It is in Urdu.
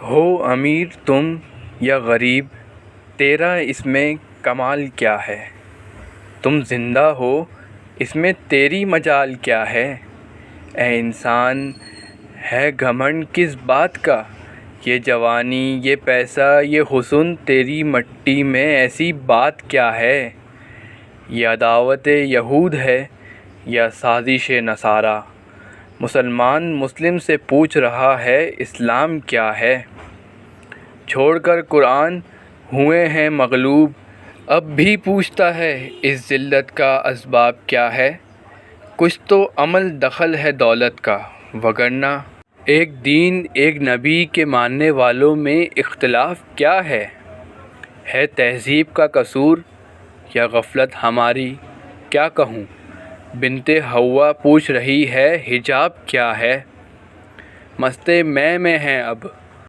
ہو امیر تم یا غریب، تیرا اس میں کمال کیا ہے؟ تم زندہ ہو، اس میں تیری مجال کیا ہے؟ اے انسان ہے گھمنڈ کس بات کا؟ یہ جوانی، یہ پیسہ، یہ حسن، تیری مٹی میں ایسی بات کیا ہے؟ یہ عداوت یہود ہے یا سازش نصارا؟ مسلمان مسلم سے پوچھ رہا ہے اسلام کیا ہے؟ چھوڑ کر قرآن ہوئے ہیں مغلوب، اب بھی پوچھتا ہے اس ذلت کا اسباب کیا ہے؟ کچھ تو عمل دخل ہے دولت کا، وگرنہ ایک دین ایک نبی کے ماننے والوں میں اختلاف کیا ہے؟ ہے تہذیب کا قصور یا غفلت ہماری؟ کیا کہوں، بنت حوا پوچھ رہی ہے حجاب کیا ہے؟ مست میں ہیں اب